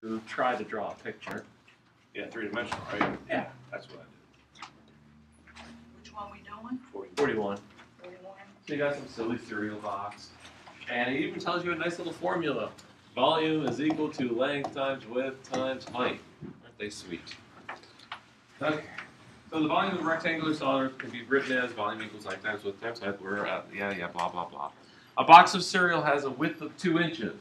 to try to draw a picture. Yeah, three-dimensional, right? Yeah. That's what I did. Which one we doing? 41. 41. So you got some silly cereal box. And it even tells you a nice little formula. Volume is equal to length times width times height. Aren't they sweet? Okay. So the volume of a rectangular solid can be written as volume equals length times width times height. We're at, blah, blah, blah. A box of cereal has a width of 2 inches.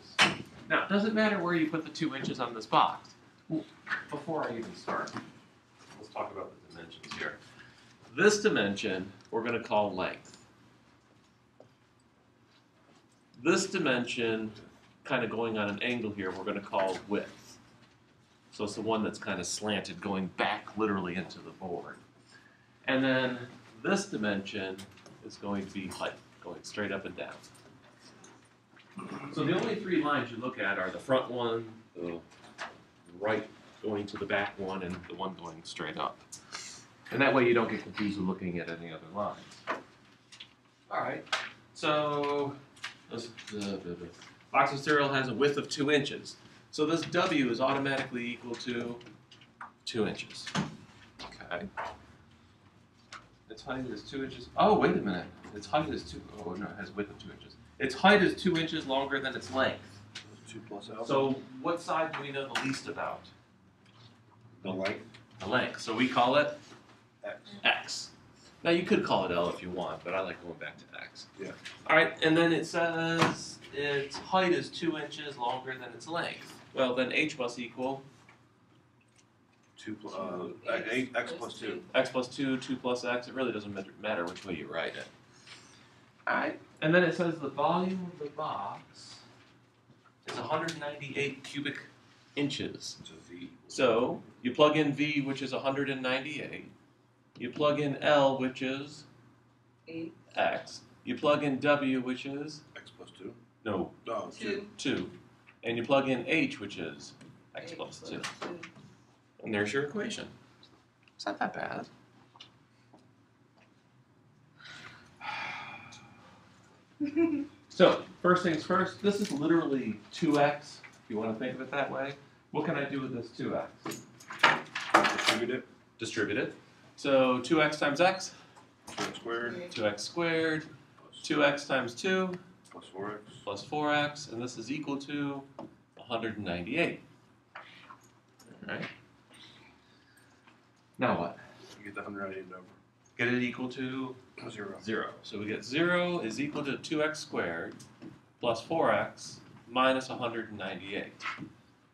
Now, it doesn't matter where you put the 2 inches on this box. Well, before I even start, let's talk about the dimensions here. This dimension, we're going to call length. This dimension, kind of going on an angle here, we're going to call width. So it's the one that's kind of slanted, going back literally into the board. And then this dimension is going to be height, going straight up and down. So the only 3 lines you look at are the front one, the right going to the back one, and the one going straight up. And that way you don't get confused with looking at any other lines. All right, so this box of cereal has a width of 2 inches. So this W is automatically equal to 2 inches. Okay. Its height is 2 inches. Oh, wait a minute. Its height is 2. Oh, no, it has a width of 2 inches. Its height is 2 inches longer than its length. 2 plus L. So what side do we know the least about? The length. The length. So we call it X. X. Now you could call it L if you want, but I like going back to X. Yeah. All right, and then it says its height is 2 inches longer than its length. Well, then H must equal 2 plus X plus 2. X plus 2, 2 plus X. It really doesn't matter which way you write it. All right, and then it says the volume of the box is 198 cubic inches. It's a V. So you plug in V, which is 198. You plug in L, which is 8. X. You plug in W, which is X plus 2. no 2. 2, and you plug in H, which is X plus 2. And there's your equation. It's not that bad. So, first things first, this is literally 2x, if you want to think of it that way. What can I do with this 2x? Distribute it. Distribute it. So 2x times x, 2x squared. 2x squared, 2x times 2, Plus 4x. plus 4x, and this is equal to 198. All right. Now what? You get the 198 number. Get it equal to 0. 0. So we get 0 is equal to 2x squared plus 4x minus 198.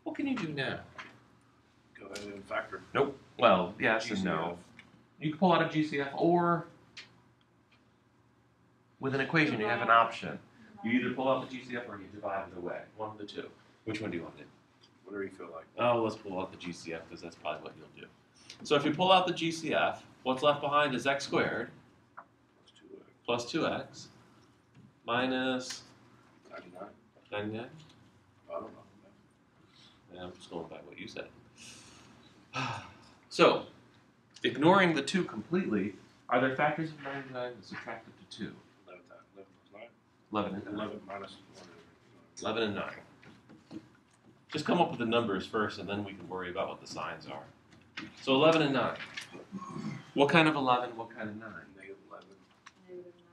What can you do now? Go ahead and factor. Nope. Well, yes and no. You can pull out a GCF, or with an equation you have an option. You either pull out the GCF or you divide it away. One of the two. Which one do you want to do? Whatever you feel like. Oh, let's pull out the GCF because that's probably what you'll do. So if you pull out the GCF, what's left behind is x squared Plus 2x. plus 2x minus 99. 99. I don't know. Yeah, I'm just going by what you said. So, ignoring the 2 completely, are there factors of 99 that subtracted to 2? 11 plus 9. 11 and 9. 11 minus 1. 11 and 9. Just come up with the numbers first, and then we can worry about what the signs are. So 11 and 9. What kind of 11? What kind of 9? Negative 11.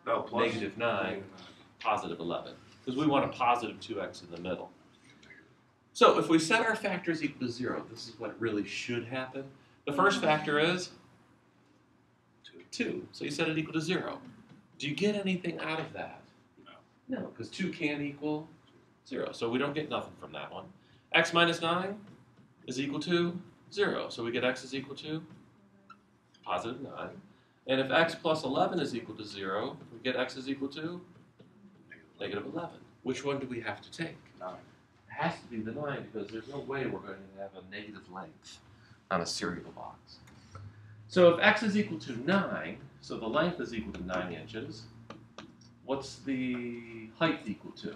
No, plus. Negative 9. Negative 9. Positive 11. Because we want a positive 2x in the middle. So if we set our factors equal to 0, this is what really should happen. The first factor is 2. So you set it equal to 0. Do you get anything out of that? No. No, because 2 can equal 0. So we don't get nothing from that one. X minus 9 is equal to 0. So we get x is equal to positive 9. And if x plus 11 is equal to 0, we get x is equal to negative 11. Which one do we have to take? 9. It has to be the 9 because there's no way we're going to have a negative length on a cereal box. So if x is equal to 9, so the length is equal to 9 inches, what's the height equal to?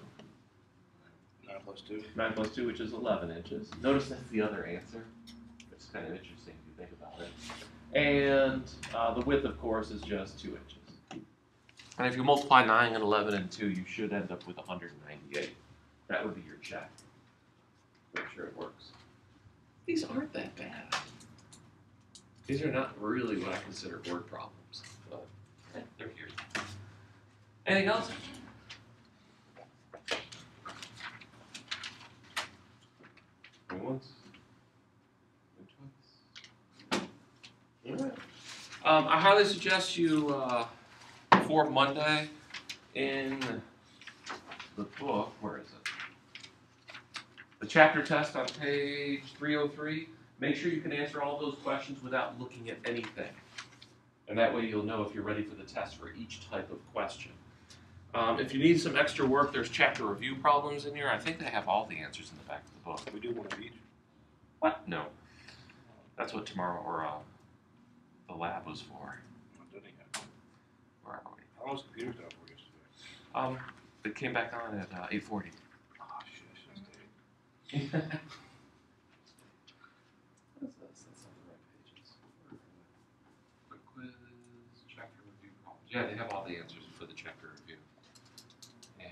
9 plus 2. 9 plus 2, which is 11 inches. Notice that's the other answer. It's kind of interesting if you think about it. And the width, of course, is just 2 inches. And if you multiply 9 and 11 and 2, you should end up with 198. That would be your check. Make sure it works. these aren't that bad. These are not really what I consider word problems, but they're here. Anything else? Going once. Going twice. All right. I highly suggest you, for Monday, in the book, where is it? The chapter test on page 303, make sure you can answer all those questions without looking at anything. And that way you'll know if you're ready for the test for each type of question. If you need some extra work, there's chapter review problems in here. I think they have all the answers in the back of the book. We do one of each. What? No. That's what tomorrow, or the lab was for. What did he have? Where are we? How long was computers down for yesterday? It came back on at 8:40. Oh, shit, that's day. What is this? That's not the right pages. Quick quiz, chapter review problems. Yeah, they have all the answers for the chapter review. And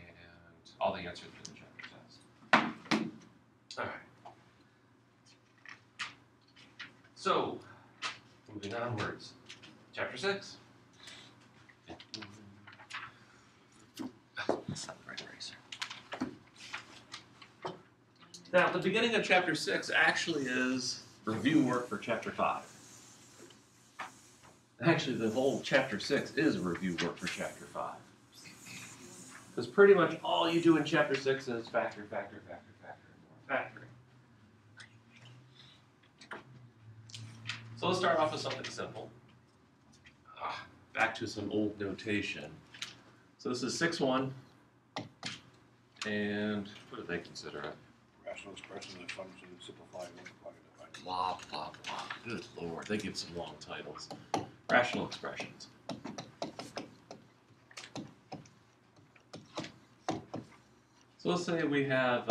all the answers for the chapter test. All right. So, moving onwards. Chapter 6. That's not the right eraser. Now, the beginning of chapter 6 actually is review work for chapter 5. Actually, the whole chapter 6 is review work for chapter 5. Because pretty much all you do in chapter 6 is factor, factor, factor, factor, and more factoring. So let's start off with something simple. Back to some old notation. So this is 6-1. And what do they consider it? Rational expression of function, simplify, multiply, and divide. Blah, blah, blah. Good lord, they give some long titles. Rational expressions. So let's say we have,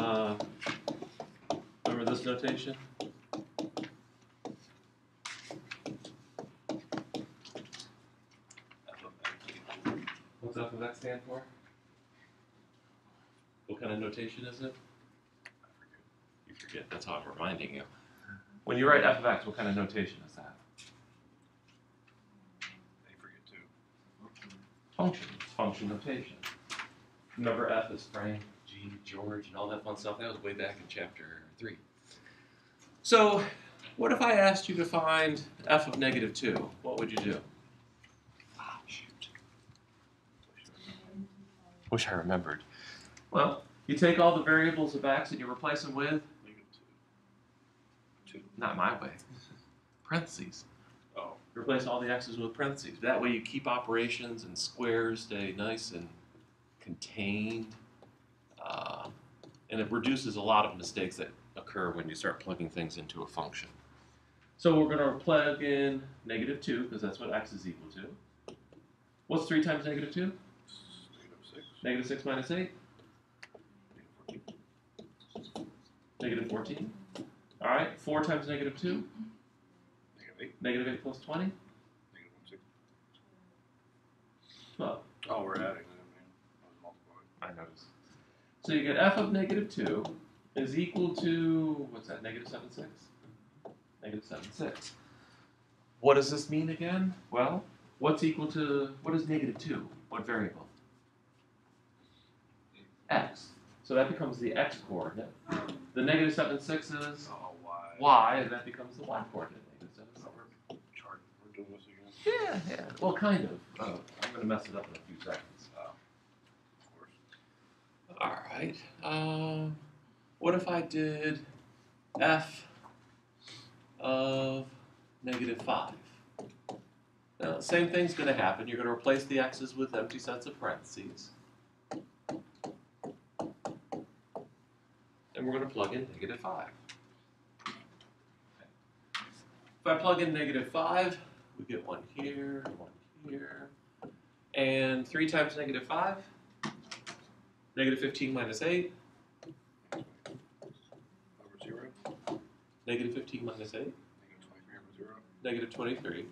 remember this notation? What's F of X stand for? What kind of notation is it? You forget, that's how I'm reminding you. When you write F of X, what kind of notation is that? They forget too. Function. It's function notation. Remember F is Frank, G, George, and all that fun stuff? That was way back in chapter 3. So, what if I asked you to find F of -2? What would you do? Ah, shoot. Wish I remembered. Well, you take all the variables of X and you replace them with? -2. Not my way. Parentheses. Oh. Replace all the X's with parentheses. That way you keep operations and squares stay nice and contained. And it reduces a lot of mistakes that occur when you start plugging things into a function. So we're going to plug in -2 because that's what X is equal to. What's 3 times -2? -6 minus 8? -14. All right, 4 times -2? -8. -8 plus 20? -160. 12. Oh, we're adding that, man. I was multiplying. I noticed. So you get F of -2 is equal to, what's that, -7/6? -7/6. What does this mean again? Well, what's equal to, what is -2? What variable? X. So that becomes the X coordinate. The -7/6 is Oh, why? Y, and that becomes the Y coordinate. Oh, we're chart. We're doing this again. Yeah. Well, kind of. I'm going to mess it up in a few seconds. Of course. All right. What if I did F of -5? Now, same thing's going to happen. You're going to replace the X's with empty sets of parentheses. And we're going to plug in -5. If I plug in -5, we get one here, and 3 times -5, -15 minus 8, Over 0. -15 minus 8, -23 over 0. -23.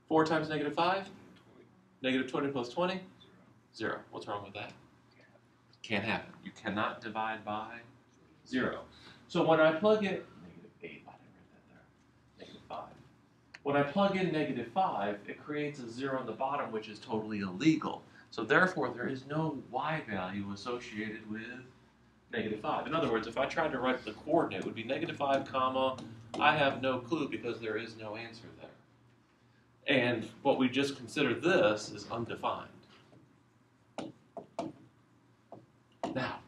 4 times -5, -20 plus 20, 0. What's wrong with that? Can't happen. You cannot divide by 0. So when I plug in -8, why did When I plug in -5, it creates a 0 on the bottom, which is totally illegal. So therefore, there is no y value associated with -5. In other words, if I tried to write the coordinate, it would be -5, comma, I have no clue because there is no answer there. And what we just considered this is undefined. Now,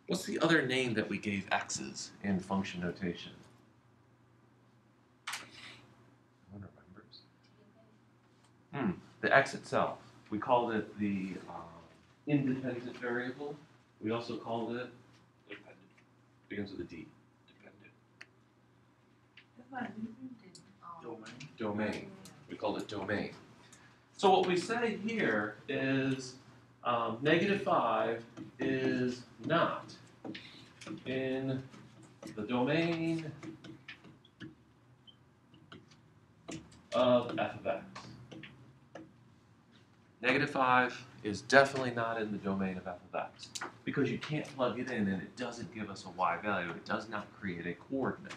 what's the other name that we gave x's in function notation? No one remembers? The x itself. We called it the independent variable. We also called it, begins with a D. Domain. We called it domain. So what we say here is -5 is not in the domain of f of x. -5 is definitely not in the domain of f of x because you can't plug it in and it doesn't give us a y value. It does not create a coordinate.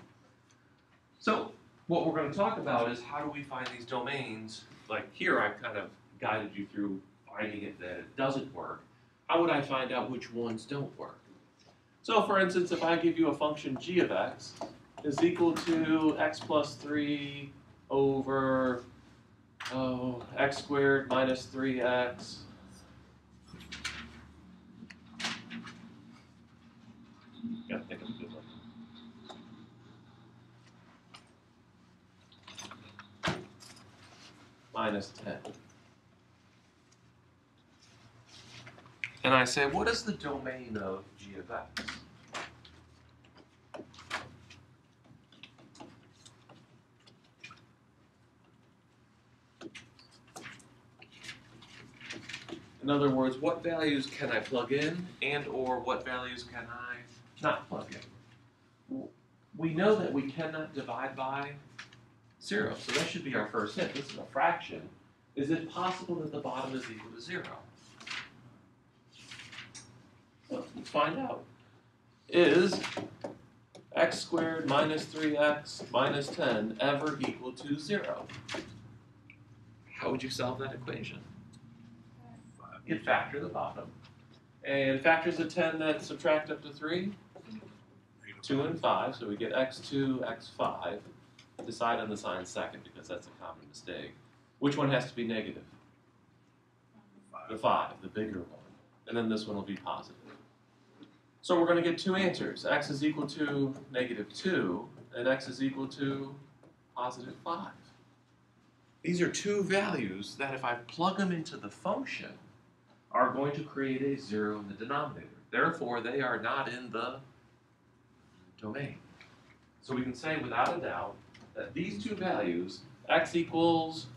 So what we're going to talk about is how do we find these domains. Like here I've kind of guided you through finding it that it doesn't work. How would I find out which ones don't work? So for instance, if I give you a function g of x is equal to x plus 3 over x squared minus 3x gotta think of a good one. Minus 10. And I say, what is the domain of g of x? In other words, what values can I plug in and or what values can I not plug in? We know that we cannot divide by 0, so that should be our first hint. This is a fraction. Is it possible that the bottom is equal to 0? Well, let's find out. Is x squared minus 3x minus 10 ever equal to 0? How would you solve that equation? You'd factor the bottom. And factors of 10 that subtract up to 3? 2 and 5, so we get x2, x5. Decide on the sign second because that's a common mistake. Which one has to be negative? The 5, the bigger one. And then this one will be positive. So we're going to get two answers. X is equal to -2 and x is equal to positive 5. These are two values that if I plug them into the function are going to create a 0 in the denominator. Therefore, they are not in the domain. So we can say without a doubt that these two values, x equals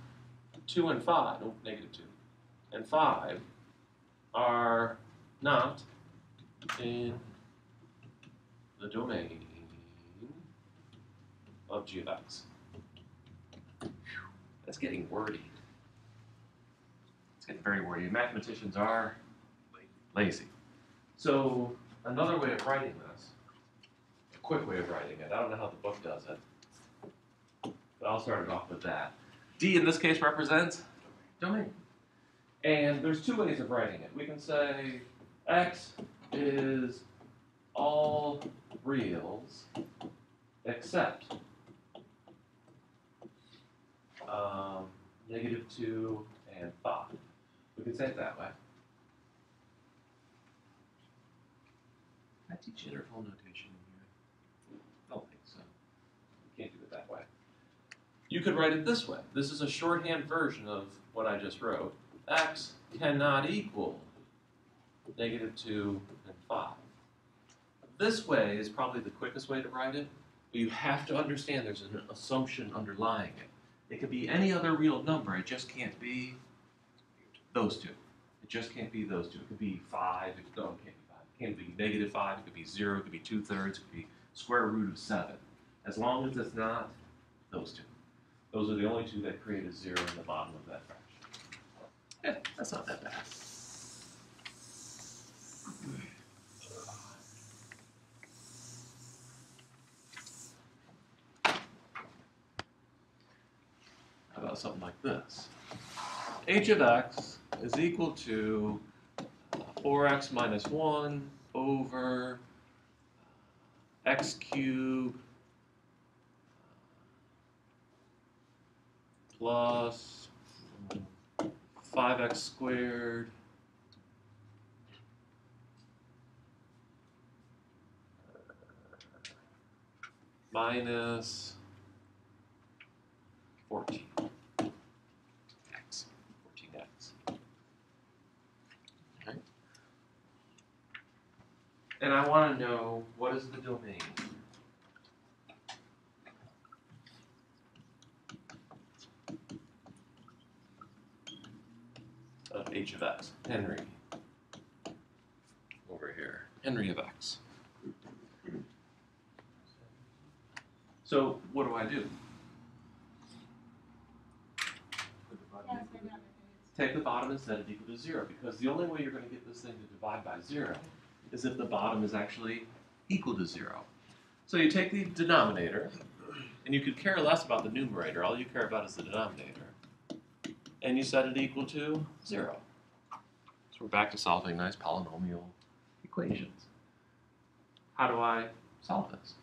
2 and 5, no, -2, and 5, are not in the domain of g of x. That's getting wordy. It's getting very wordy. Mathematicians are lazy. So another way of writing this, a quick way of writing it, I don't know how the book does it, but I'll start it off with that. D in this case represents domain. And there's two ways of writing it. We can say x is all reals except -2 and 5. We can say it that way. Can I teach interval notation in here? I don't think so. You can't do it that way. You could write it this way. This is a shorthand version of what I just wrote. X cannot equal -2 and 5. This way is probably the quickest way to write it, but you have to understand there's an assumption underlying it. It could be any other real number, it just can't be those two. It just can't be those two. It could be 5, it can't be 5. It can't be -5, it could be 0, it could be 2/3, it could be square root of 7. As long as it's not those two. Those are the only two that create a 0 in the bottom of that fraction. Yeah, that's not that bad. something like this. H of x is equal to 4x minus 1 over x cubed plus 5x squared minus 14x. 14x. Okay. And I want to know, what is the domain? Of h of x, Henry. Over here, Henry of x. So what do I do? Take the bottom and set it equal to 0, because the only way you're going to get this thing to divide by 0 is if the bottom is actually equal to 0. So you take the denominator, and you could care less about the numerator. All you care about is the denominator. And you set it equal to 0. So we're back to solving nice polynomial equations. How do I solve this?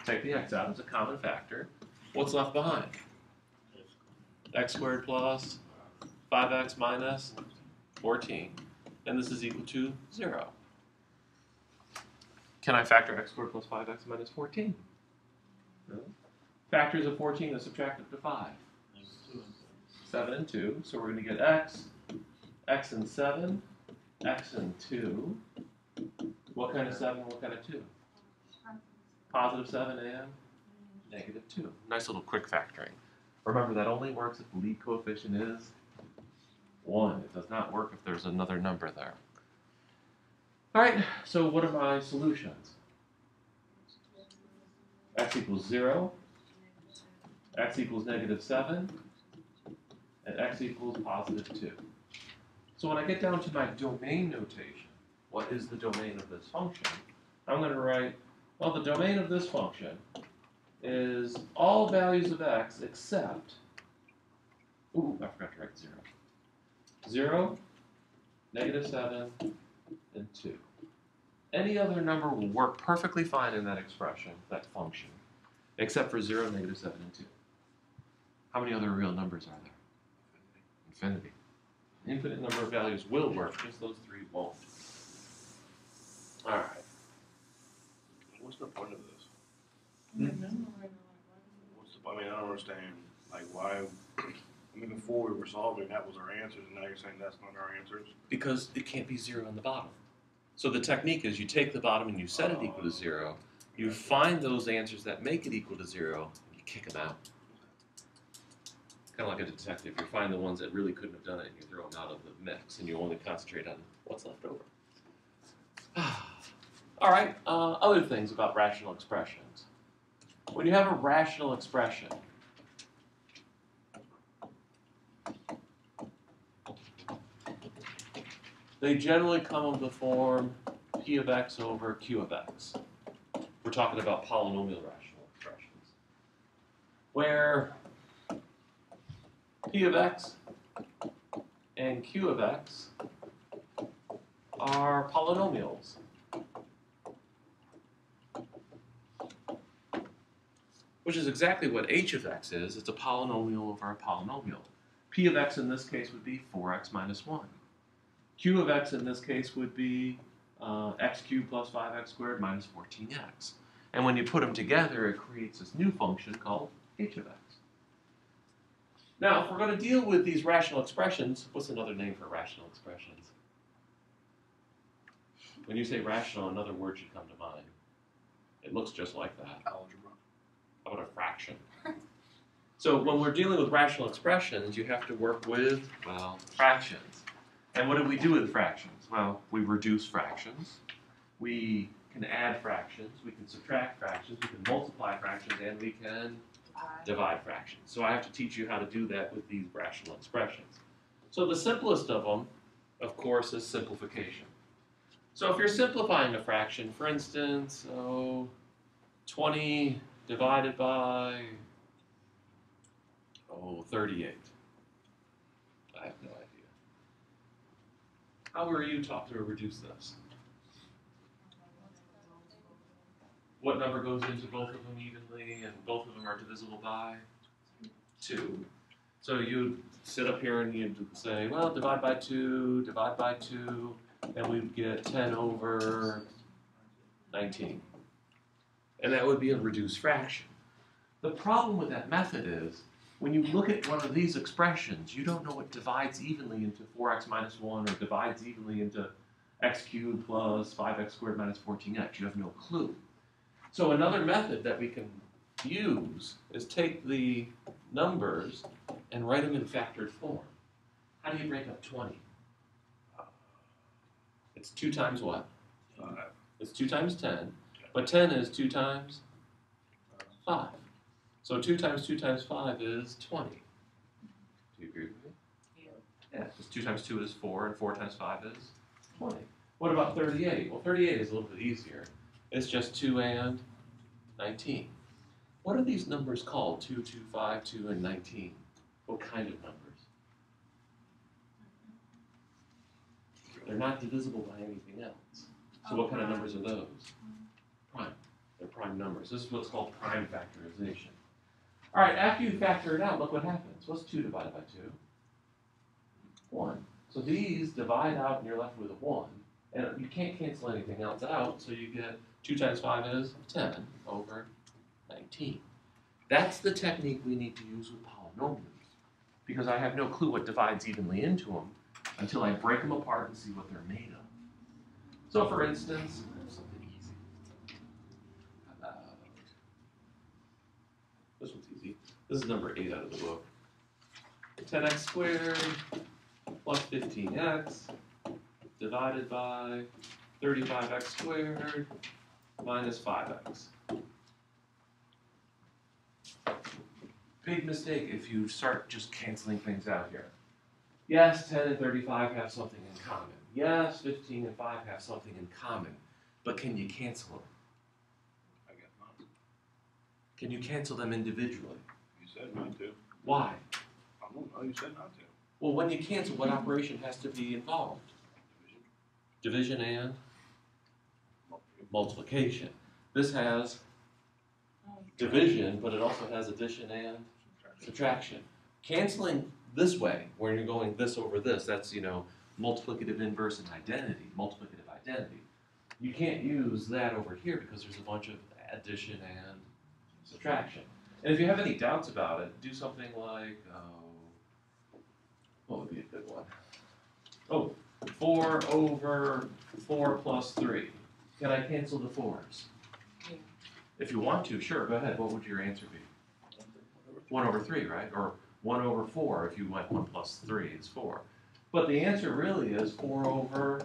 Take the x out as a common factor. What's left behind? X squared plus 5x minus 14. And this is equal to 0. Can I factor x squared plus 5x minus 14? No. Factors of 14 are subtracted to 5. 7 and 2. So we're going to get x, x and 7, x and 2. What kind of 7, what kind of 2? Positive 7 and negative 2. Nice little quick factoring. Remember, that only works if the lead coefficient is 1. It does not work if there's another number there. All right, so what are my solutions? X equals 0, x equals negative 7, and x equals positive 2. So when I get down to my domain notation, what is the domain of this function? I'm going to write, well, the domain of this function is all values of x except, ooh, I forgot to write 0. 0, negative 7, and 2. Any other number will work perfectly fine in that expression, that function, except for 0, negative 7, and 2. How many other real numbers are there? Infinity. Infinite number of values will work, just those 3 won't. All right. What's the point of this? Hmm? I mean, I don't understand, like, why, I mean, before we were solving, that was our answers, and now you're saying that's not our answers? Because it can't be 0 in the bottom. So the technique is you take the bottom and you set it equal to 0. You find those answers that make it equal to 0, and you kick them out. Kind of like a detective. You find the ones that really couldn't have done it, and you throw them out of the mix, and you only concentrate on what's left over. All right, other things about rational expressions. When you have a rational expression, they generally come in the form p of x over q of x. We're talking about polynomial rational expressions, where p of x and q of x are polynomials. Which is exactly what h of x is. It's a polynomial over a polynomial. P of x in this case would be 4x minus 1. Q of x in this case would be x cubed plus 5x squared minus 14x. And when you put them together, it creates this new function called h of x. Now, if we're going to deal with these rational expressions, what's another name for rational expressions? When you say rational, another word should come to mind. It looks just like that. Algebra. How about a fraction? So when we're dealing with rational expressions, you have to work with, well, fractions. And what do we do with fractions? Well, we reduce fractions. We can add fractions. We can subtract fractions. We can multiply fractions. And we can divide fractions. So I have to teach you how to do that with these rational expressions. So the simplest of them, of course, is simplification. So if you're simplifying a fraction, for instance, 20 divided by, 38. I have no idea. How were you taught to reduce this? What number goes into both of them evenly, and both of them are divisible by 2? So you sit up here and you'd say, well, divide by 2, and we'd get 10 over 19. And that would be a reduced fraction. The problem with that method is, when you look at one of these expressions, you don't know what divides evenly into 4x minus 1 or divides evenly into x cubed plus 5x squared minus 14x. You have no clue. So another method that we can use is take the numbers and write them in factored form. How do you break up 20? It's 2 times what? 5. It's 2 times 10, but 10 is 2 times 5. So 2 times 2 times 5 is 20. Do you agree with me? Yeah, because 2 times 2 is 4, and 4 times 5 is 20. What about 38? Well, 38 is a little bit easier. It's just 2 and 19. What are these numbers called? 2, 2, 5, 2, and 19. What kind of numbers? They're not divisible by anything else. So what kind of numbers are those? Prime. They're prime numbers. This is what's called prime factorization. All right, after you factor it out, look what happens. What's 2 divided by 2? 1. So these divide out and you're left with a 1. And you can't cancel anything else out, so you get 2 times 5 is 10 over 19. That's the technique we need to use with polynomials, because I have no clue what divides evenly into them until I break them apart and see what they're made of. So for instance, something easy. How about this one's easy. This is number 8 out of the book. 10x squared plus 15x divided by 35x squared minus 5x. Big mistake if you start just canceling things out here. Yes, 10 and 35 have something in common. Yes, 15 and 5 have something in common. But can you cancel them? I guess not. Can you cancel them individually? You said not to. Why? I don't know. You said not to. Well, when you cancel, what operation has to be involved? Division and multiplication. This has division, but it also has addition and subtraction. Canceling this way, where you're going this over this, that's, multiplicative inverse and multiplicative identity. You can't use that over here because there's a bunch of addition and subtraction. And if you have any doubts about it, do something like, what would be a good one? 4 over 4 plus 3. Can I cancel the 4s? Yeah. If you want to, sure, go ahead. What would your answer be? 1 over 3, right? Or 1 over 4 if you went 1 plus 3 is 4. But the answer really is 4 over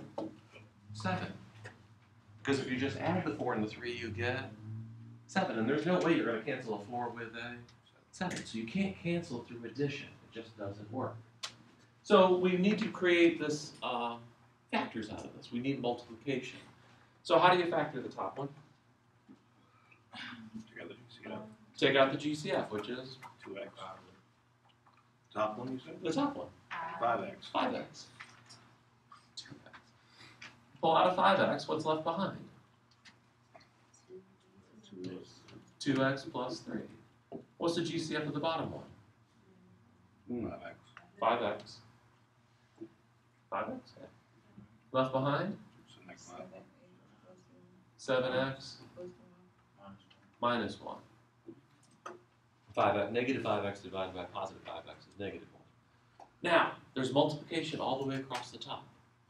7. Because if you just add the 4 and the 3, you get 7. And there's no way you're going to cancel a 4 with a 7. So you can't cancel through addition. It just doesn't work. So we need to create this factors out of this. We need multiplication. So how do you factor the top one? Together, you see that? Take out the GCF, which is 2x. Top one, you said? the top one, 5x. 5x. 2x. Pull out a 5x, what's left behind? 2x plus 3. What's the GCF of the bottom one? 5x. 5x. 5x? Yeah. Left behind? So next line. 7x minus 1. 5x, negative 5x divided by positive 5x is negative 1. Now, there's multiplication all the way across the top.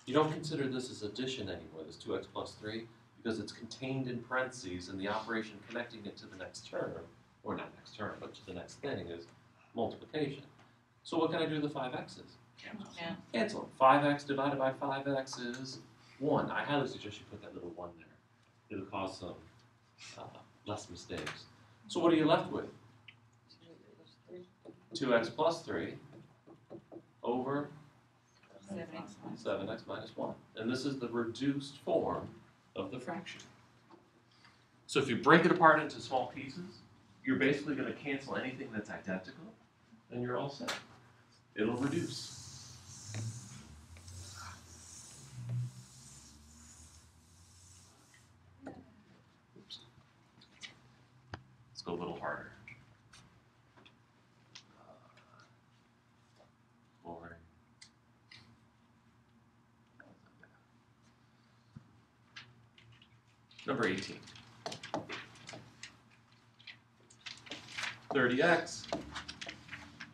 You don't consider this as addition anymore, this 2x plus 3, because it's contained in parentheses, and the operation connecting it to the next term, or not next term, but to the next thing is multiplication. So what can I do with the 5x's? Yeah. Cancel them. 5x divided by 5x is 1. I highly suggest you put that little 1 there. It'll cause some less mistakes. So what are you left with? 2x plus 3 over 7x minus 1. And this is the reduced form of the fraction. So if you break it apart into small pieces, you're basically going to cancel anything that's identical, and you're all set. It'll reduce. Oops. Let's go a little harder. 4. Number 18. 30x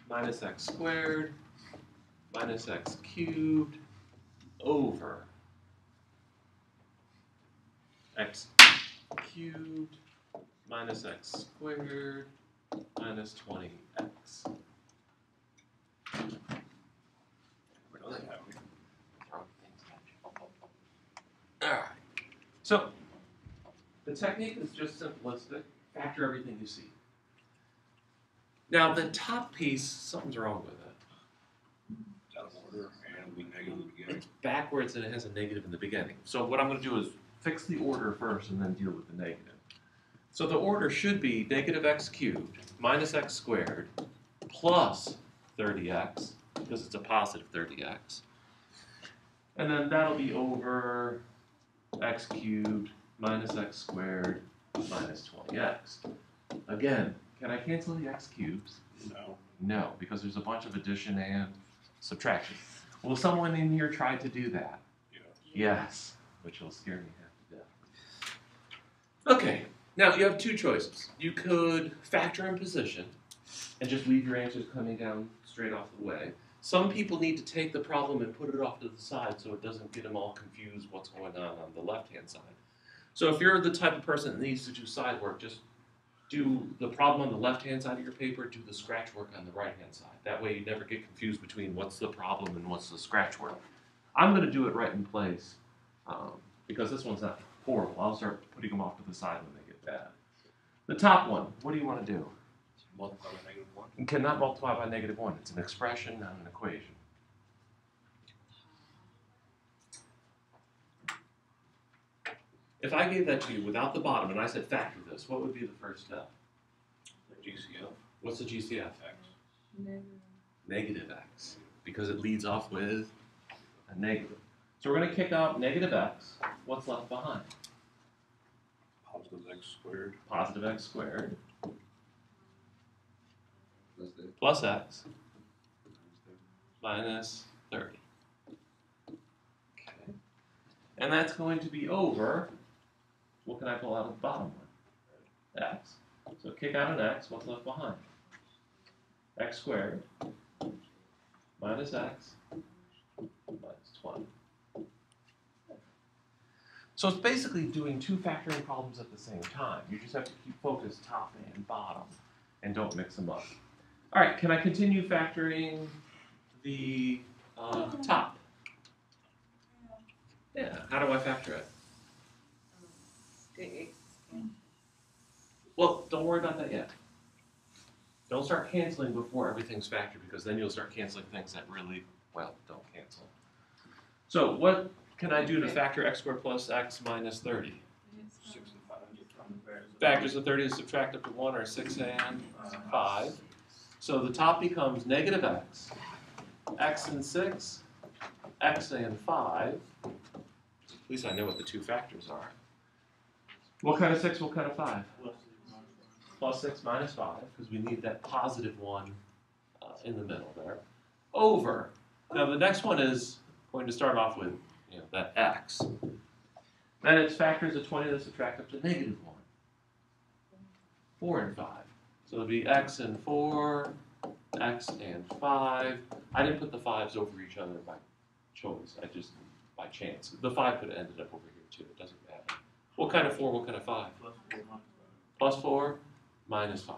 minus x squared minus x cubed over x cubed minus x squared minus 20x. Alright, so the technique is just simplistic. Factor everything you see. Now the top piece, something's wrong with it. It's out of order and it'll be negative at the beginning. It's backwards and it has a negative in the beginning. So what I'm going to do is fix the order first and then deal with the negative. So the order should be negative x cubed minus x squared plus 30x, because it's a positive 30x. And then that'll be over x cubed minus x squared minus 20x. Again, can I cancel the x cubes? No. No, because there's a bunch of addition and subtraction. Will someone in here try to do that? Yeah. Yes, which will scare me half to death. Okay, now you have two choices. You could factor in position and just leave your answers coming down straight off the way. Some people need to take the problem and put it off to the side so it doesn't get them all confused what's going on the left-hand side. So if you're the type of person that needs to do side work, just do the problem on the left-hand side of your paper, do the scratch work on the right-hand side. That way you never get confused between what's the problem and what's the scratch work. I'm going to do it right in place because this one's not horrible. I'll start putting them off to the side when they get bad. The top one, what do you want to do? Multiply by negative 1. You cannot multiply by negative 1. It's an expression, not an equation. If I gave that to you without the bottom and I said factor this, what would be the first step? The GCF. What's the GCF? X. Negative x, because it leads off with a negative. So we're going to kick out negative x. What's left behind? Positive x squared. Positive x squared plus x minus 30. Okay. And that's going to be over, what can I pull out of the bottom one? X. So kick out an x, what's left behind? X squared minus x minus 20. So it's basically doing two factoring problems at the same time. You just have to keep focused top and bottom and don't mix them up. All right, can I continue factoring the top? Yeah, how do I factor it? The X. Well, don't worry about that yet. Don't start canceling before everything's factored because then you'll start canceling things that really, well, don't cancel. So what can I do to factor x squared plus x minus 30? 6 and 5. Factors of 30 to subtract up to 1 are 6 and 5. So the top becomes negative x and 6, x and 5. At least I know what the two factors are. What kind of 6, what kind of 5? Plus 6 minus 5, because we need that positive one in the middle there. Over. Now the next one is going to start off with that x. Then it's factors of 20 to subtract up to negative 1. 4 and 5. So it'll be x and 4, x and 5. I didn't put the 5s over each other by choice. I just, by chance. The 5 could have ended up over here too. It doesn't matter. What kind of 4, what kind of 5? Plus 4, minus 5.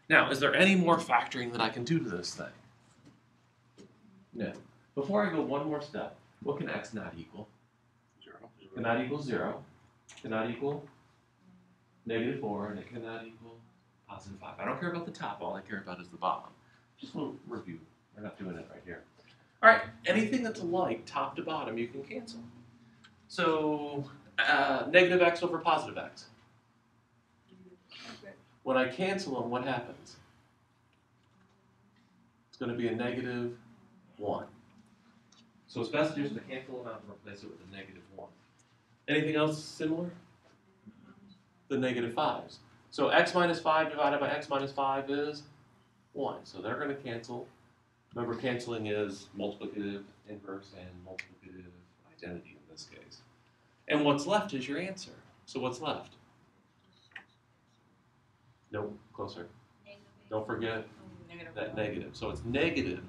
Now, is there any more factoring that I can do to this thing? No. Before I go one more step, what can x not equal? 0. Cannot equal 0. Cannot equal negative 4, and it cannot equal positive 5. I don't care about the top. All I care about is the bottom. Just a little review. We're not doing it right here. All right. Anything that's alike, top to bottom, you can cancel. So negative x over positive x. When I cancel them, what happens? It's going to be a negative 1. So it's best to use the cancel amount and replace it with a negative 1. Anything else similar? The negative 5s. So x minus 5 divided by x minus 5 is 1. So they're going to cancel. Remember, canceling is multiplicative inverse and multiplicative identity in this case. And what's left is your answer. So what's left? Nope, closer. Don't forget that negative. So it's negative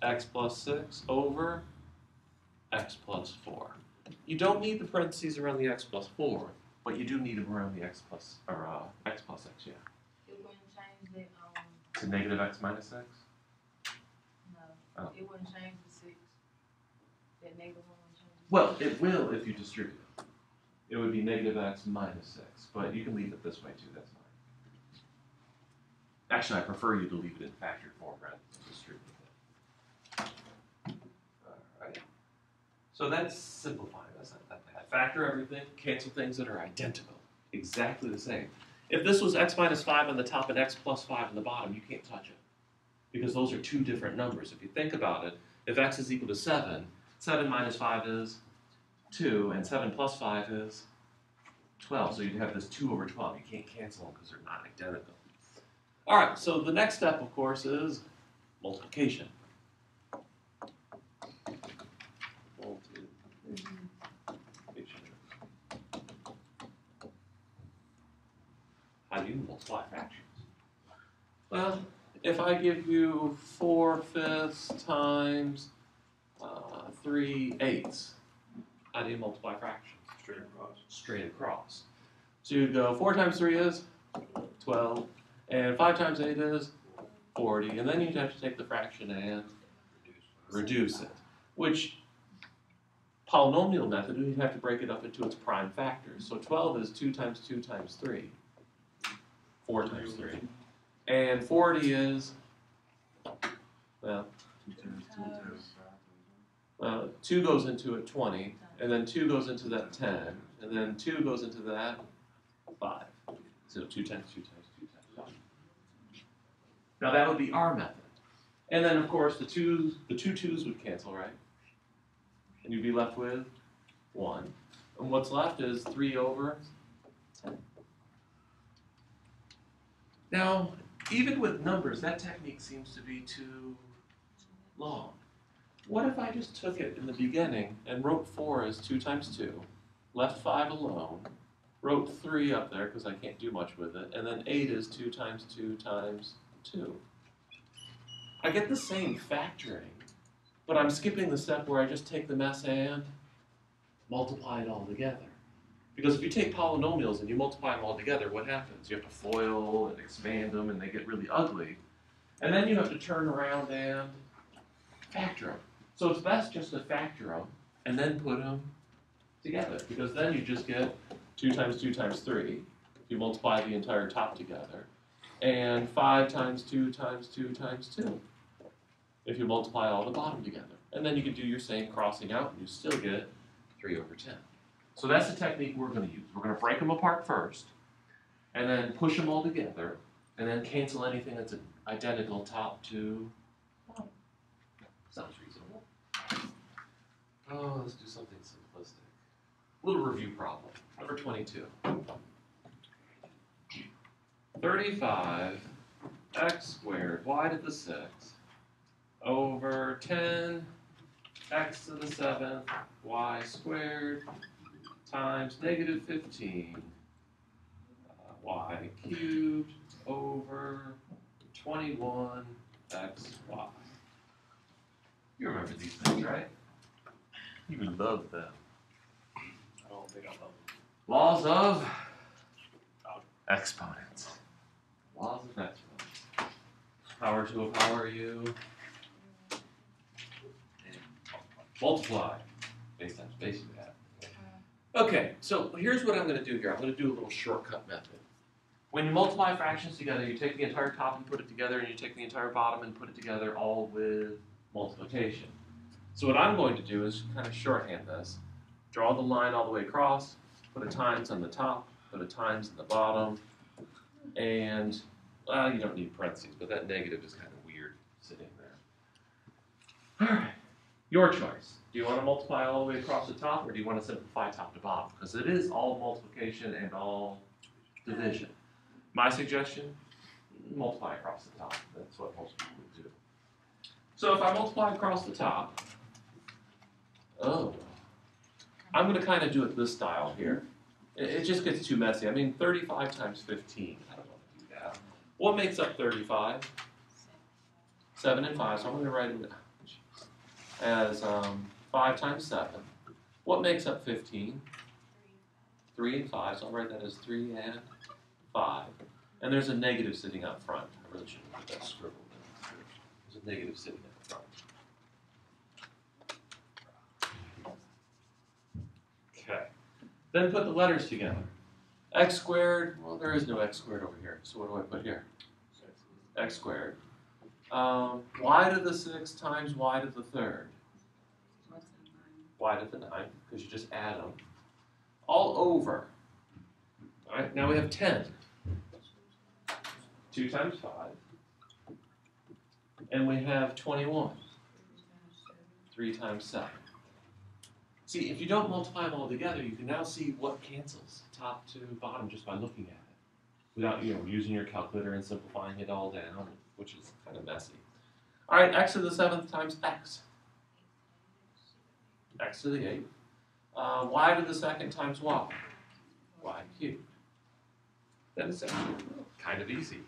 x plus 6 over x plus 4. You don't need the parentheses around the x plus 4, but you do need them around the x plus, x, yeah. It wouldn't change the, To negative x minus 6? no, Oh. it wouldn't change the 6. That negative one wouldn't change. Well, it will if you distribute it. It would be negative x minus 6, but you can leave it this way too, that's fine. Actually, I prefer you to leave it in factored form rather than distribute it. Alright. So that's simplifying. That's not that bad. Factor everything, cancel things that are identical. Exactly the same. If this was x minus 5 on the top and x plus 5 on the bottom, you can't touch it. Because those are two different numbers. If you think about it, if x is equal to 7, 7 minus 5 is 2, and 7 plus 5 is 12. So you'd have this 2 over 12. You can't cancel them because they're not identical. All right, so the next step, of course, is multiplication. How do you multiply fractions? Well, if I give you 4/5 times 3/8, how do you multiply fractions? Straight across. Straight across. So you'd go 4 times 3 is 12, and 5 times 8 is 40, and then you'd have to take the fraction and reduce it, which polynomial method, you'd have to break it up into its prime factors. So 12 is 2 times 2 times 3, 4 times 3. And 40 is, well, 2 goes into it 20, and then 2 goes into that 10, and then 2 goes into that 5. So 2 times 2 times 2 times 5. Now that would be our method. And then of course the two 2's would cancel, right? And you'd be left with 1. And what's left is 3 over 10. Now, even with numbers, that technique seems to be too long. What if I just took it in the beginning and wrote 4 as 2 times 2, left 5 alone, wrote 3 up there because I can't do much with it, and then 8 is 2 times 2 times 2. I get the same factoring, but I'm skipping the step where I just take the mess and multiply it all together. Because if you take polynomials and you multiply them all together, what happens? You have to FOIL and expand them, and they get really ugly. And then you have to turn around and factor them. So it's best just to factor them and then put them together, because then you just get 2 times 2 times 3, if you multiply the entire top together, and 5 times 2 times 2 times 2, if you multiply all the bottom together. And then you can do your same crossing out, and you still get 3 over 10. So that's the technique we're going to use. We're going to break them apart first, and then push them all together, and then cancel anything that's identical top to bottom. Sounds reasonable. Oh, let's do something simplistic. Little review problem. Number 22. 35 x squared y to the 6 over 10 x to the 7th y squared times negative 15 y cubed over 21 xy. You remember these things, right? You would love them. I don't think I love them. Laws of exponents. Laws of exponents. Power to a power u. Multiply. Base times base you have. Okay, so here's what I'm going to do here. I'm going to do a little shortcut method. When you multiply fractions together, you take the entire top and put it together, and you take the entire bottom and put it together, all with multiplication. So what I'm going to do is kind of shorthand this. Draw the line all the way across, put a times on the top, put a times on the bottom, And you don't need parentheses, but that negative is kind of weird sitting there. All right, your choice. Do you want to multiply all the way across the top, or do you want to simplify top to bottom? Because it is all multiplication and all division. My suggestion, multiply across the top. That's what most people do. So if I multiply across the top, I'm going to kind of do it this style here. It just gets too messy. I mean, 35 times 15. I don't want to do that. What makes up 35? 7 and 5. So I'm going to write it as 5 times 7. What makes up 15? 3 and 5. So I'll write that as 3 and 5. And there's a negative sitting up front. I really shouldn't put that scribbled in. There's a negative sitting up front. Okay. Then put the letters together. X squared, well, there is no x squared over here. So what do I put here? X squared. Y to the 6 times y to the 3rd. Y to the 9, because you just add them. All over. All right, now we have 10. 2 times 5. And we have 21. 3 times 7. See, if you don't multiply them all together, you can now see what cancels top to bottom just by looking at it, without using your calculator and simplifying it all down, which is kind of messy. All right, x to the 7th times x. X to the 8th. Y to the 2nd times y. Y cubed. That is actually kind of easy.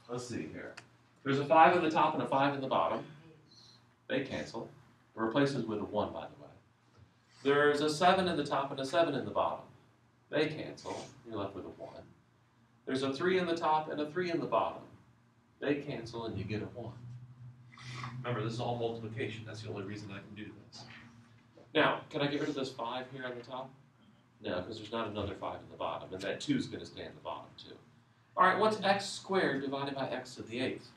Let's see here. There's a 5 in the top and a 5 in the bottom. They cancel. It replaces with a 1, by the way. There's a 7 in the top and a 7 in the bottom. They cancel. You're left with a 1. There's a 3 in the top and a 3 in the bottom. They cancel and you get a 1. Remember, this is all multiplication. That's the only reason I can do this. Now, can I get rid of this 5 here on the top? No, because there's not another 5 in the bottom. And that 2 is going to stay in the bottom, too. All right, what's x squared divided by x to the 8th?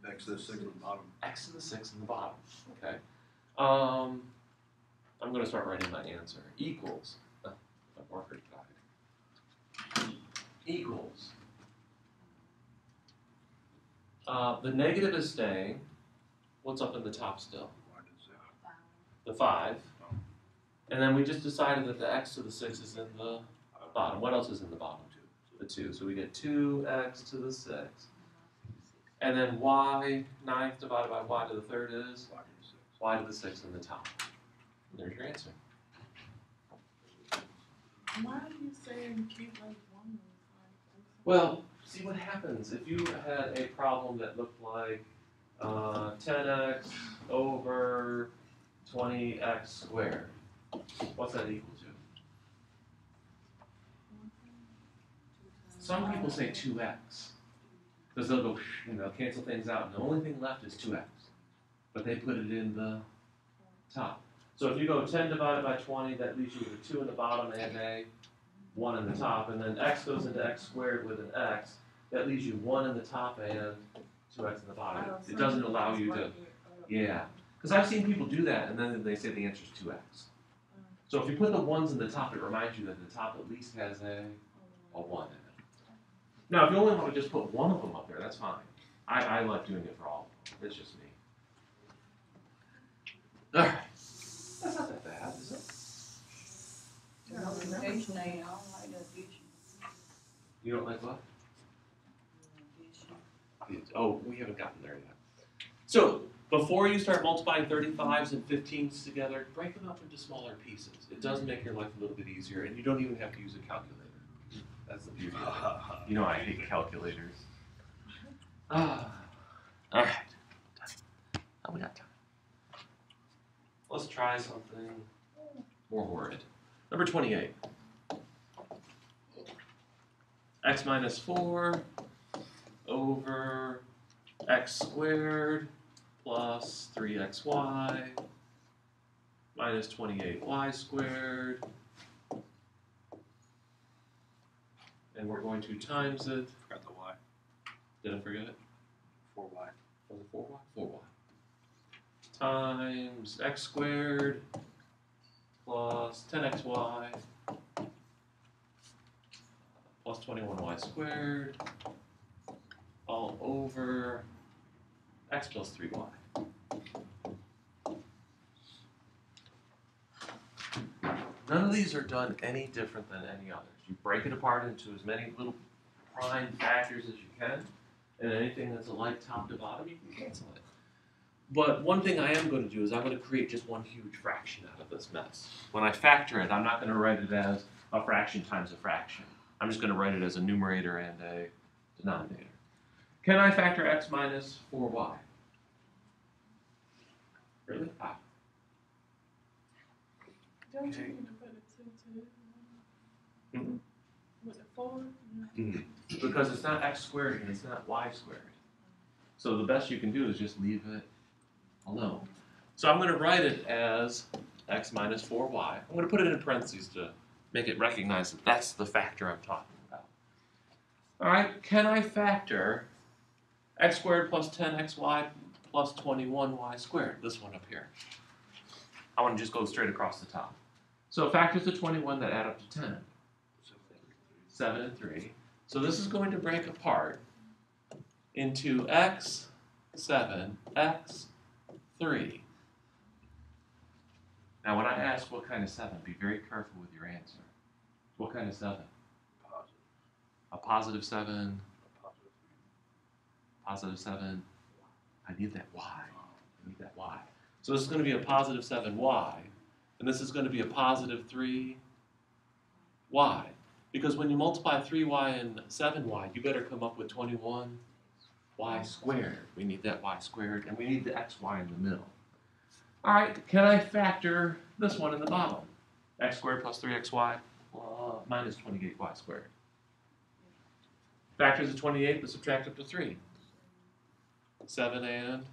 X to the 6 in the bottom. X to the 6 in the bottom. Okay. I'm going to start writing my answer. Equals. My marker died. Equals. The negative is staying. What's up in the top still? The 5. And then we just decided that the x to the 6 is in the bottom. What else is in the bottom? The 2. So we get 2x to the 6. And then y 9th divided by y to the 3rd is? Y to the 6 in the top. And there's your answer. Why are you saying keep like one? Well, see what happens if you had a problem that looked like 10x over 20x squared. What's that equal to? Some people say 2x. Because they'll go, cancel things out, and the only thing left is 2x. But they put it in the top. So if you go 10 divided by 20, that leaves you with a 2 in the bottom and a 1 in the top. And then x goes into x squared with an x. That leaves you 1 in the top and 2x in the bottom. It doesn't allow you to, yeah. Because I've seen people do that, and then they say the answer is 2x. So if you put the 1s in the top, it reminds you that the top at least has a 1 in it. Now, if you only want to just put one of them up there, that's fine. I like doing it for all of them. It's just me. All right. That's not that bad, is it? Multiplication ain't, I don't like that addition. You don't like what? Oh, we haven't gotten there yet. So, before you start multiplying 35s and 15s together, break them up into smaller pieces. It does make your life a little bit easier, and you don't even have to use a calculator. That's the beauty of it. You know I hate calculators. All right. Oh, we got time. Let's try something more horrid. Number 28. X minus 4 over x squared plus 3xy minus 28y squared. And we're going to times it. Forgot the y. Did I forget it? 4y. Was it 4y? 4y. Times x squared plus 10xy plus plus 21y squared all over x plus 3y. None of these are done any different than any others. You break it apart into as many little prime factors as you can, and anything that's alike top to bottom, you can cancel it. But one thing I am going to do is I'm going to create just one huge fraction out of this mess. When I factor it, I'm not going to write it as a fraction times a fraction. I'm just going to write it as a numerator and a denominator. Can I factor x minus 4y? Really? Ah. Don't you need to put a 2 Mhm. with a 4? Because it's not x squared and it's not y squared. So the best you can do is just leave it alone. So I'm going to write it as x minus 4y. I'm going to put it in parentheses to make it recognize that that's the factor I'm talking about. All right, can I factor x squared plus 10xy plus 21y squared? This one up here. I want to just go straight across the top. So factors of 21 that add up to 10. 7 and 3. So this is going to break apart into x, 7, x, 3. Now when I ask what kind of 7, be very careful with your answer. What kind of 7? Positive. A positive 7, Positive. positive 7. I need that y. I need that y. So this is going to be a positive 7y, and this is going to be a positive 3y. Because when you multiply 3y and 7y, you better come up with 21y squared. We need that y squared, and we need the xy in the middle. All right, can I factor this one in the bottom? X squared plus 3xy minus 28y squared. Factors of 28, but subtract up to 3. 7 and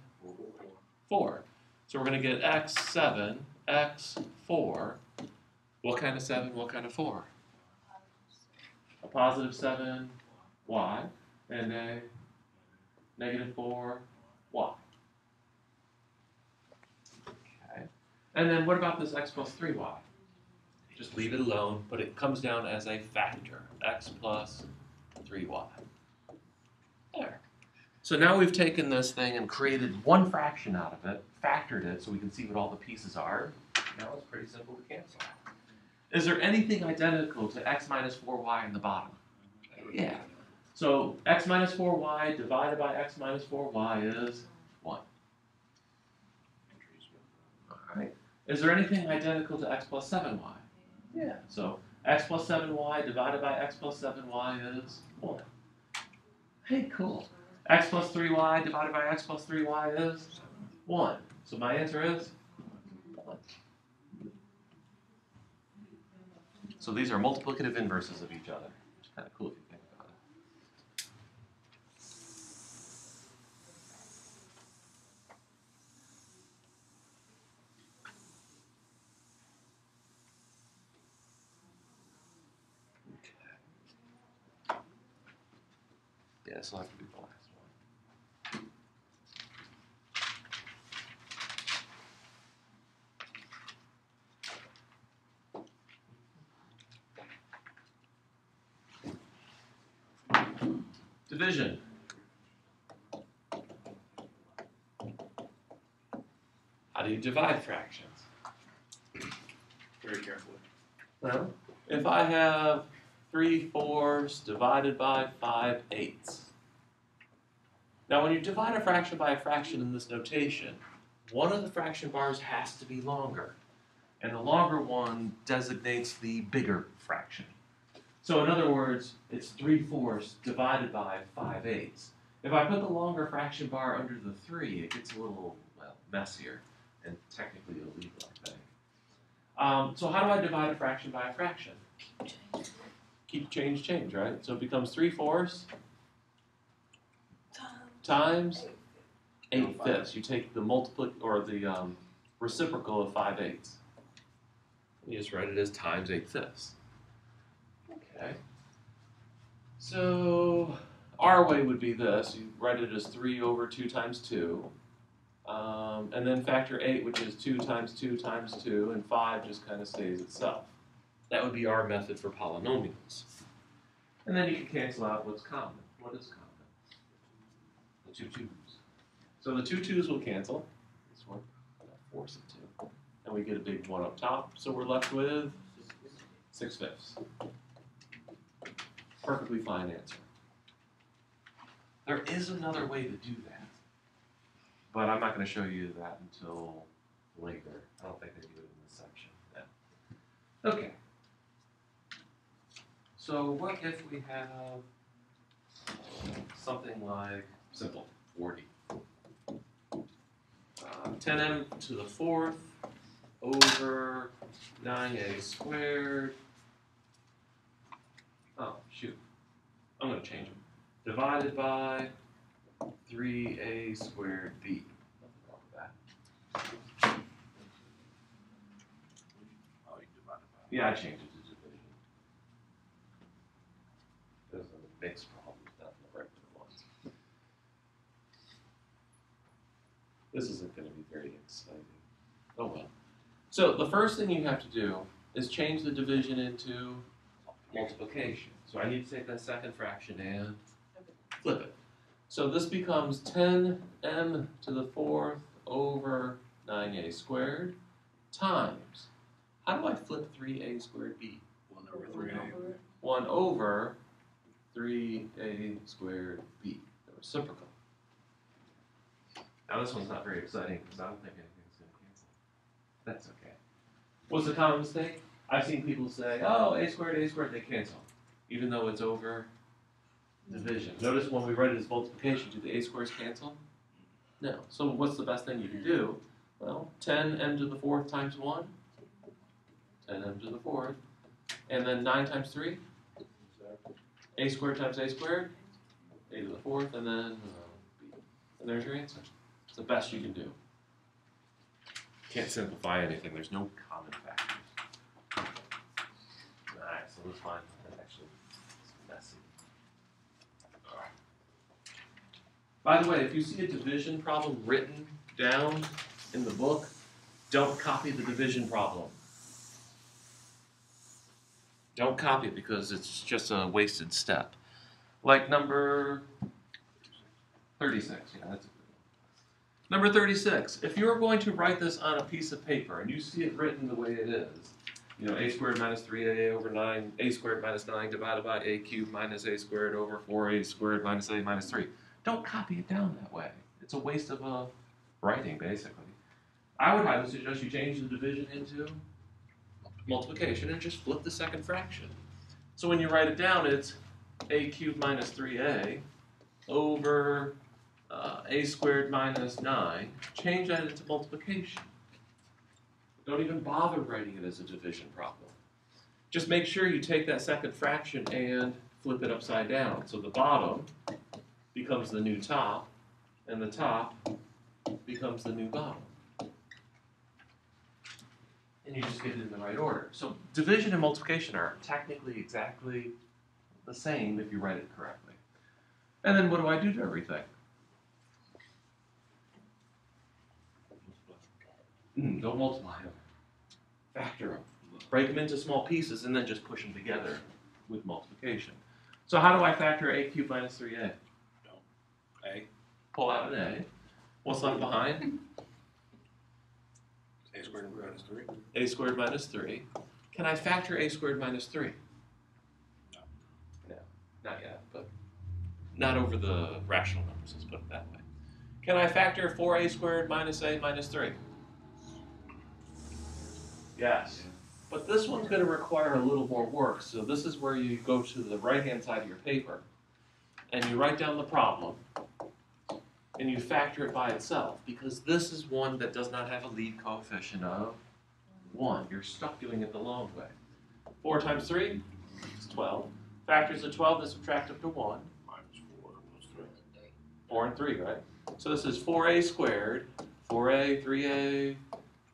4. So we're going to get x7, x4. What kind of 7, what kind of 4? A positive 7y and a negative 4y. Okay. And then what about this x plus 3y? Just leave it alone, but it comes down as a factor. X plus 3y. There. So now we've taken this thing and created one fraction out of it, factored it so we can see what all the pieces are. Now it's pretty simple to cancel. Is there anything identical to x minus 4y in the bottom? Yeah. So x minus 4y divided by x minus 4y is 1. All right. Is there anything identical to x plus 7y? Yeah. So x plus 7y divided by x plus 7y is 1. Hey, cool. X plus 3y divided by x plus 3y is 1. So my answer is 1. So these are multiplicative inverses of each other. It's kind of cool if you think about it. Okay. Yeah, this will have to be the last one. Division. How do you divide fractions? Very carefully. Well, if I have 3/4 divided by 5/8. Now when you divide a fraction by a fraction in this notation, one of the fraction bars has to be longer. And the longer one designates the bigger fraction. So in other words, it's 3/4 divided by 5/8. If I put the longer fraction bar under the 3, it gets a little, well, messier and technically illegal, I think. So how do I divide a fraction by a fraction? Keep change, right? So it becomes 3/4 times 8/5. You take the reciprocal of 5/8. You just write it as times 8/5. Okay. So our way would be this. You write it as 3 over 2 times 2. And then factor 8, which is 2 times 2 times 2, and 5 just kind of stays itself. That would be our method for polynomials. And then you can cancel out what's common. What is common? The two 2's. So the two 2's will cancel. This one, I'll force it to. And we get a big 1 up top. So we're left with 6/5. Perfectly fine answer. There is another way to do that. But I'm not going to show you that until later. I don't think they do it in this section. Yeah. Okay. So what if we have something like simple 40? 10m to the 4th over 9a squared. Oh, shoot. I'm going to change them. Divided by 3a squared b. Nothing wrong with that. Oh, you divided by. Yeah, I changed it to division. Those are the mixed problems, not the regular ones. This isn't going to be very exciting. Oh well. So the first thing you have to do is change the division into multiplication. So I need to take that second fraction and flip it. So this becomes 10m to the 4th over 9a squared times. How do I flip 3a squared b? 1 over 3a. 1 over 3a squared b, the reciprocal. Now this one's not very exciting because I don't think anything's going to cancel. That's okay. What's the common mistake? I've seen people say, oh, a squared, they cancel. Even though it's over division. Notice when we write it as multiplication, do the a squares cancel? No. So what's the best thing you can do? Well, 10m to the 4th times 1. 10m to the 4th. And then 9 times 3. A squared times a squared. A to the 4th, and then b. And there's your answer. It's the best you can do. Can't simplify anything. There's no common factors. Alright, so this one actually is messy. By the way, if you see a division problem written down in the book, don't copy the division problem. Don't copy it because it's just a wasted step. Like number 36, yeah, that's a good one. Number 36, if you're going to write this on a piece of paper and you see it written the way it is, you know, a squared minus 3a over 9, a squared minus 9 divided by a cubed minus a squared over 4a squared minus a minus 3. Don't copy it down that way. It's a waste of writing, basically. I would highly suggest you change the division into multiplication and just flip the second fraction. So when you write it down, it's a cubed minus 3a over a squared minus 9. Change that into multiplication. Don't even bother writing it as a division problem. Just make sure you take that second fraction and flip it upside down. So the bottom becomes the new top, and the top becomes the new bottom. And you just get it in the right order. So division and multiplication are technically exactly the same if you write it correctly. And then what do I do to everything? Don't multiply them. Factor them. Break them into small pieces and then just push them together with multiplication. So how do I factor a cubed minus 3a? A. Pull out an a. What's left behind? A squared minus 3. A squared minus 3. Can I factor a squared minus 3? No. No, not yet, but not over the rational numbers, let's put it that way. Can I factor 4a squared minus a minus 3? Yes. But this one's going to require a little more work, so this is where you go to the right-hand side of your paper, and you write down the problem, and you factor it by itself, because this is one that does not have a lead coefficient of 1. You're stuck doing it the long way. 4 times 3 is 12. Factors of 12 that subtract up to 1. Minus 4 plus 3. 4 and 3, right? So this is 4a squared, 4a, 3a,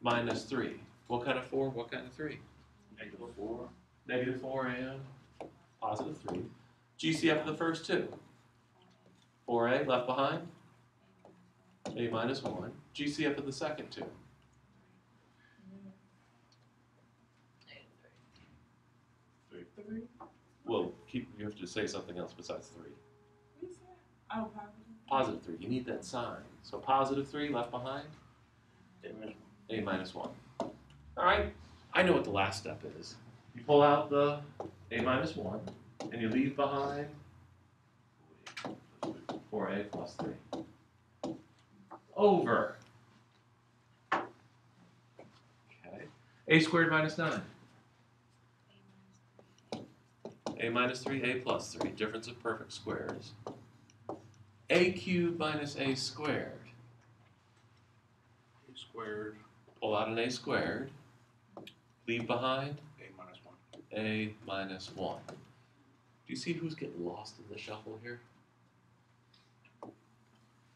minus 3. What kind of 4? What kind of 3? Negative 4. Negative 4 and positive 3. GCF of the first two. 4a left behind. A minus 1. GCF of the second two. Well, You have to say something else besides 3. What is that? Oh, Positive 3. You need that sign. So positive 3 left behind. A minus 1. All right. I know what the last step is. You pull out the A minus 1, and you leave behind 4A plus 3. Over. Okay. A squared minus 9. A minus 3, A plus 3. Difference of perfect squares. A cubed minus A squared. A squared. Pull out an A squared. Leave behind A minus 1. A minus 1. Do you see who's getting lost in the shuffle here?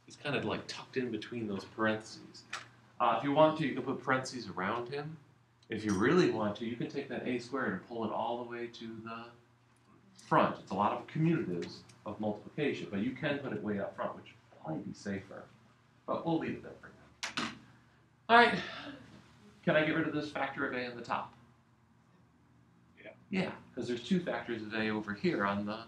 He's kind of like tucked in between those parentheses. If you want to, you can put parentheses around him. If you really want to, you can take that A squared and pull it all the way to the front. It's a lot of commutatives of multiplication, but you can put it way up front, which would probably be safer. But we'll leave it there for now. All right. Can I get rid of this factor of A on the top? Yeah. Yeah, because there's 2 factors of A over here on the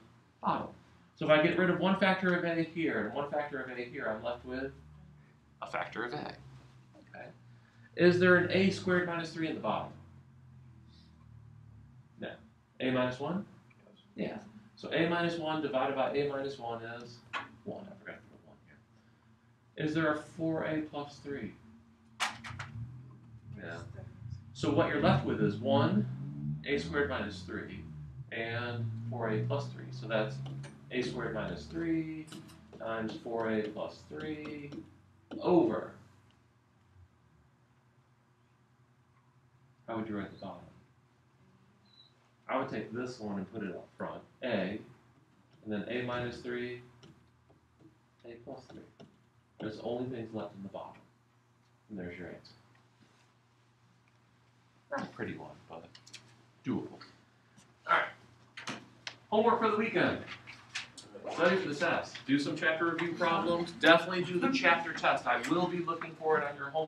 bottom. So if I get rid of 1 factor of A here and 1 factor of A here, I'm left with a factor of A. Okay. Is there an A squared minus 3 in the bottom? No. A minus 1? Yeah. So A minus 1 divided by A minus 1 is 1. I forgot to put 1 here. Is there a 4A plus 3? Yeah. So what you're left with is 1, A squared minus 3, and 4A plus 3. So that's A squared minus 3 times 4A plus 3 over. How would you write the bottom? I would take this one and put it up front, A, and then A minus 3, A plus 3. There's only things left in the bottom. And there's your answer. Not a pretty one, but doable. Alright. Homework for the weekend. Study for the test. Do some chapter review problems. Definitely do the chapter test. I will be looking for it on your homework.